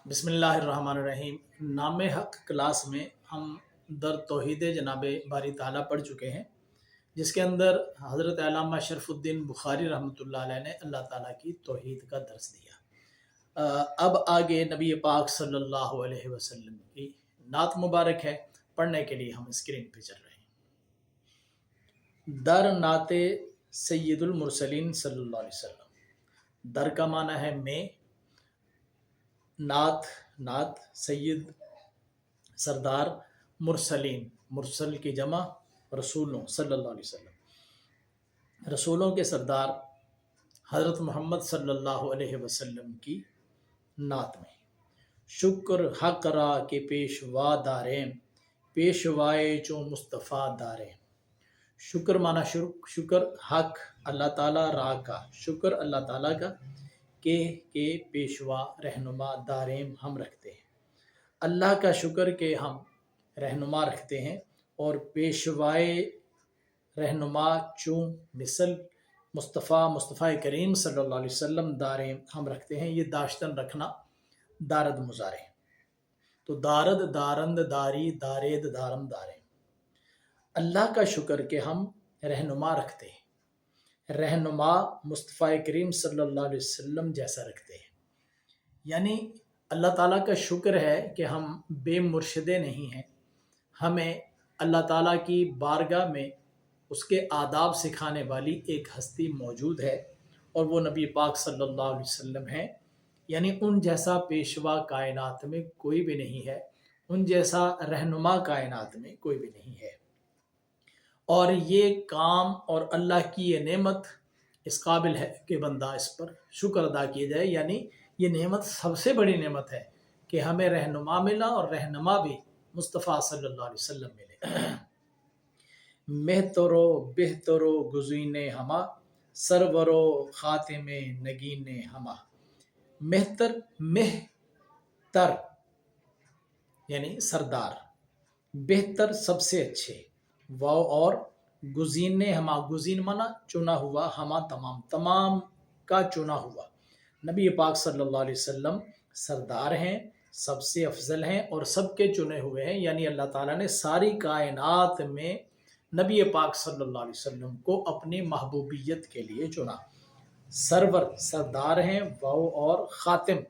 बिस्मिल्लाहिर्रहमानिर्रहीम। नाम हक़ क्लास में हम दर तौहीद जनाब बारी ताला पढ़ चुके हैं, जिसके अंदर हज़रत अल्लामा शरफ़ुद्दीन बुखारी रहमतुल्लाह अलैह ने अल्लाह ताला की तौहीद का दर्स दिया। अब आगे नबी पाक सल्लल्लाहु अलैहि वसल्लम की नात मुबारक है, पढ़ने के लिए हम स्क्रीन पे चल रहे हैं। दर नाते सैयदुल मुरसलीन सल्लल्लाहु अलैहि वसल्लम। दर का माना है में, नात नात सैयद सरदार, मुरसलीन मुरसल की जमा रसूलों सल्लल्लाहु अलैहि वसल्लम, रसूलों के सरदार हज़रत मोहम्मद सल्लल्लाहु अलैहि वसल्लम की नात में। शुक्र हक़रा के पेशवा दारें, पेशवाए चो मुस्तफ़ा दारें। शुक्र माना शुक्र, हक अल्लाह ताला, रा का शुक्र अल्लाह ताला का, के पेशवा रहनुमा, दारेम हम रखते हैं। अल्लाह का शुक्र के हम रहनुमा रखते हैं, और पेशवाए रहनुमा चूँ मिसल मुस्तफ़ा करीम सल्लल्लाहु अलैहि वसल्लम दारेम हम रखते हैं। ये दाश्तन रखना दारद मुजारे, तो दारद, दारंद, दारी, दारेद, दारम, दारे। अल्लाह का शुक्र के हम रहनुमा रखते हैं, रहनुमा मुस्तफ़ा करीम सल्लल्लाहु अलैहि वसल्लम जैसा रखते हैं। यानी अल्लाह ताला का शुक्र है कि हम बेमुर्शदे नहीं हैं, हमें अल्लाह ताला की बारगाह में उसके आदाब सिखाने वाली एक हस्ती मौजूद है, और वो नबी पाक सल्लल्लाहु अलैहि वसल्लम है। यानी उन जैसा पेशवा कायनात में कोई भी नहीं है, उन जैसा रहनुमा कायनात में कोई भी नहीं है। और ये काम और अल्लाह की ये नेमत इस काबिल है कि बंदा इस पर शुक्र अदा किया जाए। यानी ये नेमत सबसे बड़ी नेमत है कि हमें रहनुमा मिला, और रहनुमा भी मुस्तफ़ा सल्लल्लाहु अलैहि वसल्लम मिले। मेहतरो बेहतरो गुज़ीने हमा, सरवरो ख़ातिमे नगीने हमा। मेहतर, मेहतर यानी सरदार, बेहतर सबसे अच्छे, वाव और गुज़ीने हमा, गुज़ीन माना चुना हुआ, हमा तमाम, तमाम का चुना हुआ। नबी पाक सल्लल्लाहु अलैहि वसल्लम सरदार हैं, सबसे अफजल हैं और सबके चुने हुए हैं। यानी अल्लाह ताला ने सारी कायनात में नबी पाक सल्लल्लाहु अलैहि वसल्लम को अपनी महबूबियत के लिए चुना। सरवर सरदार हैं, वाव और ख़ातिम,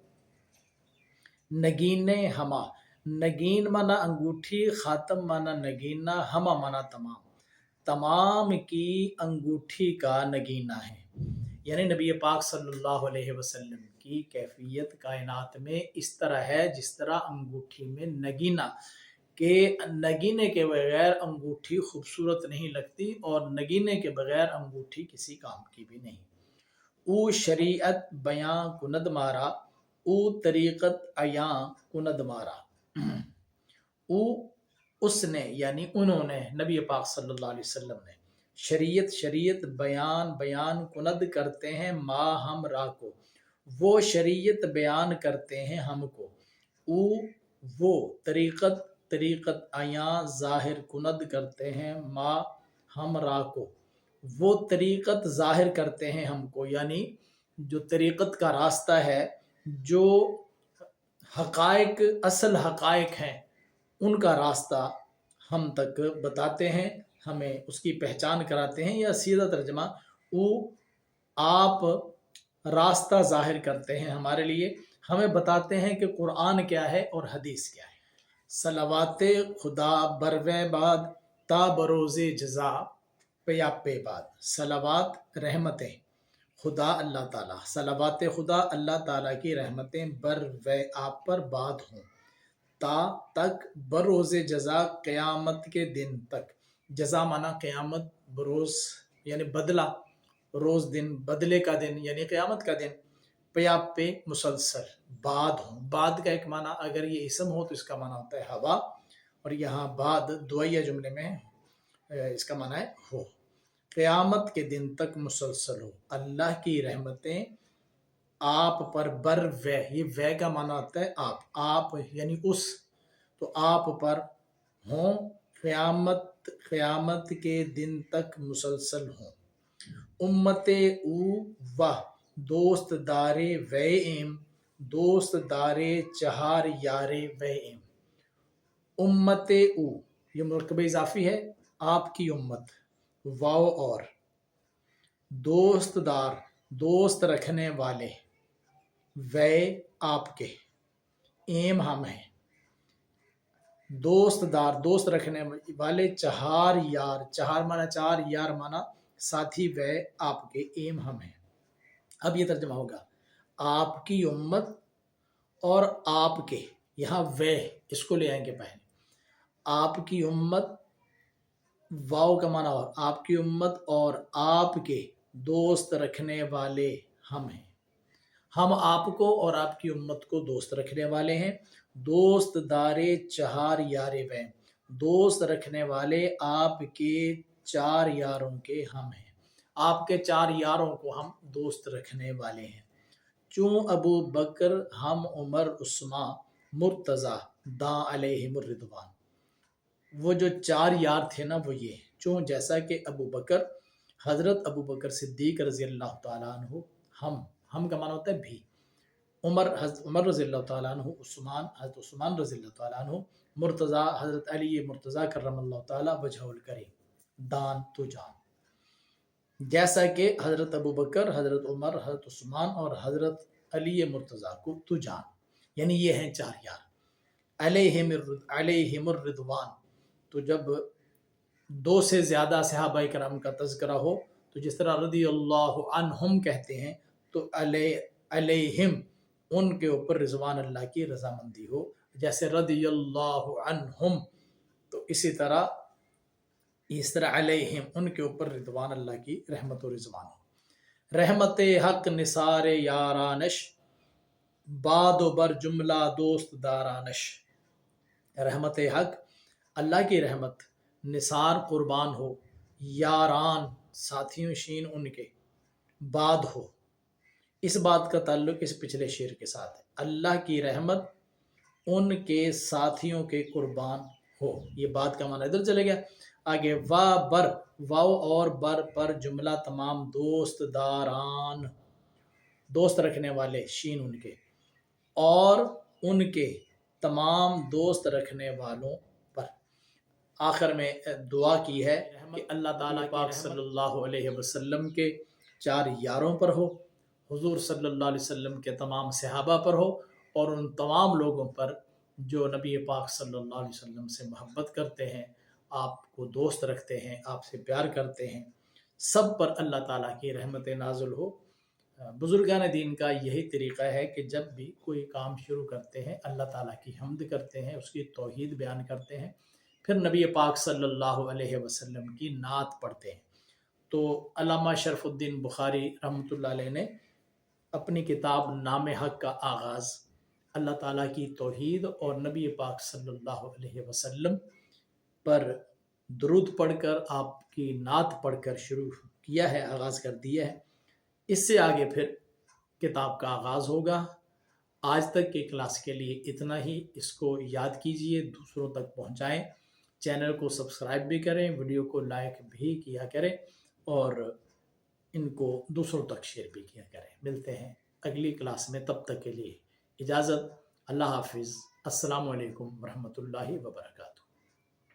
नगीने हमा, नगीन माना अंगूठी, ख़ातम माना नगीना, हमा माना तमाम, तमाम की अंगूठी का नगीना है। यानी नबी पाक सल्लल्लाहु अलैहि वसल्लम की कैफियत कायनात में इस तरह है जिस तरह अंगूठी में नगीना के, नगीने के बगैर अंगूठी खूबसूरत नहीं लगती, और नगीने के बगैर अंगूठी किसी काम की भी नहीं। ऊ शरीयत बयां कुनद मारा, ऊ तरीक़त अयां कुनद मारा। ऊ उसने यानी उन्होंने, नबी पाक सल्लल्लाहु अलैहि वसल्लम ने, शरीयत शरीयत बयान बयान कुनद करते हैं मा हम रा को, वो शरीयत बयान करते हैं हमको। ऊ वो तरीक़त तरीक़त आया ज़ाहिर कुनद करते हैं मा हम रा को, वो तरीक़त ज़ाहिर करते हैं हमको। यानी जो तरीक़त का रास्ता है, जो हक़ाइक़ असल हक़ाइक़ हैं, उनका रास्ता हम तक बताते हैं, हमें उसकी पहचान कराते हैं। या सीधा तर्जमा, वो आप रास्ता ज़ाहिर करते हैं हमारे लिए, हमें बताते हैं कि कुरान क्या है और हदीस क्या है। सलावाते खुदा बरवे बाद ता बरोज़े जज़ा पे बाद। सलावात रहमतें खुदा अल्लाह ताला, सलावात खुदा अल्लाह ताला की रहमतें बर व आप पर बाद हों, ता तक, बरोज़े जज़ा क़यामत के दिन तक। जज़ा माना क़यामत, बरोज़ यानी बदला, रोज़ दिन, बदले का दिन यानी क़यामत का दिन। पे पे मुसलसल, बाद हो, बाद का एक माना अगर ये इसम हो तो इसका माना होता है हवा, और यहाँ बाद दुआया जुमले में इसका माना है हो। क़यामत के दिन तक मुसलसल हो, अल्लाह की रहमतें आप पर, बर व, ये व का माना होता है आप यानी उस, तो आप पर हों, क़यामत के दिन तक मुसलसल हों। उम्मते ऊ वाह, दोस्त दारे वे एम, دوست دارے چہار یارے وے امت او، یہ مرکب اضافی ہے، آپ کی امت، واو اور دوست دار دوست رکھنے والے، وے آپ کے، ایم ہم ہیں، دوست دار دوست رکھنے والے چہار یار، چہار مانا چار، یار مانا ساتھی، وے آپ کے، ایم ہم ہیں۔ اب یہ ترجمہ ہوگا آپ کی امت اور آپ کے، یہاں وے اس کو لے آئیں گے پہلے، آپ کی امت، واؤ کا معنی اور آپ کی امت اور آپ کے دوست رکھنے والے ہم ہیں، ہم آپ کو اور آپ کی امت کو دوست رکھنے والے ہیں۔ دوست دارے چہار یارے وے، دوست رکھنے والے آپ کے چار یاروں کے ہم ہیں، آپ کے چار یاروں کو ہم دوست رکھنے والے ہیں۔ چوں ابو بکر ہم عمر عثمان مرتضی داں علیہم الرضوان، وہ جو چار یار تھے نا وہ یہ، چوں جیسا کہ ابو بکر، حضرت ابو بکر صدیق رضی اللہ تعالیٰ عنہ، ہم کا معنی ہوتا ہے بھی، حضرت عمر رضی اللہ تعالیٰ عنہ، حضرت عثمان رضی اللہ تعالیٰ عنہ، مرتضی حضرت علی مرتضی کرم اللہ تعالیٰ وجہہ الکریم، دان تو جان، جیسا کہ حضرت ابو بکر، حضرت عمر، حضرت عثمان اور حضرت علی مرتضی کو تو جان، یعنی یہ ہیں چار یار، علیہم الرضوان۔ تو جب دو سے زیادہ صحابہ کرام کا تذکرہ ہو تو جس طرح رضی اللہ عنہم کہتے ہیں تو علیہم ان کے اوپر رضوان اللہ کی رضامندی ہو، جیسے رضی اللہ عنہم، تو اسی طرح علیہم ان کے اوپر رضوان اللہ کی رحمت و رضوان ہو۔ رحمت حق نثار یارانش، باد و بر جملہ دوست دارانش، رحمت حق اللہ کی رحمت، نثار قربان ہو، یاران ساتھیوں شین ان کے، باد ہو، اس بات کا تعلق اس پچھلے شعر کے ساتھ ہے، اللہ کی رحمت ان کے ساتھیوں کے قربان ہو، یہ بات کا معنی ادھر چلے گیا۔ آگے وا بر، واو اور بر پر جملہ تمام دوست داران، دوست رکھنے والے، شین ان کے، اور ان کے تمام دوست رکھنے والوں پر، آخر میں دعا کی ہے کہ اللہ تعالیٰ پاک صلی اللہ علیہ وسلم کے چار یاروں پر ہو، حضور صلی اللہ علیہ وسلم کے تمام صحابہ پر ہو، اور ان تمام لوگوں پر جو نبی پاک صلی اللہ علیہ وسلم سے محبت کرتے ہیں، آپ کو دوست رکھتے ہیں، آپ سے پیار کرتے ہیں، سب پر اللہ تعالیٰ کی رحمت نازل ہو۔ بزرگان دین کا یہی طریقہ ہے کہ جب بھی کوئی کام شروع کرتے ہیں اللہ تعالیٰ کی حمد کرتے ہیں، اس کی توحید بیان کرتے ہیں، پھر نبی پاک صلی اللہ علیہ وسلم کی نعت پڑھتے ہیں۔ تو علامہ شرف الدین بخاری رحمۃ اللہ علیہ نے اپنی کتاب نام حق کا آغاز اللہ تعالیٰ کی توحید اور نبی پاک صلی اللہ علیہ وسلم پر درود پڑھ کر، آپ کی نعت پڑھ کر شروع کیا ہے، آغاز کر دیا ہے۔ اس سے آگے پھر کتاب کا آغاز ہوگا۔ آج تک کے کلاس کے لیے اتنا ہی، اس کو یاد کیجئے، دوسروں تک پہنچائیں، چینل کو سبسکرائب بھی کریں، ویڈیو کو لائک بھی کیا کریں، اور ان کو دوسروں تک شیئر بھی کیا کریں۔ ملتے ہیں اگلی کلاس میں، تب تک کے لیے اجازت، اللہ حافظ، السلام علیکم ورحمۃ اللہ وبرکاتہ۔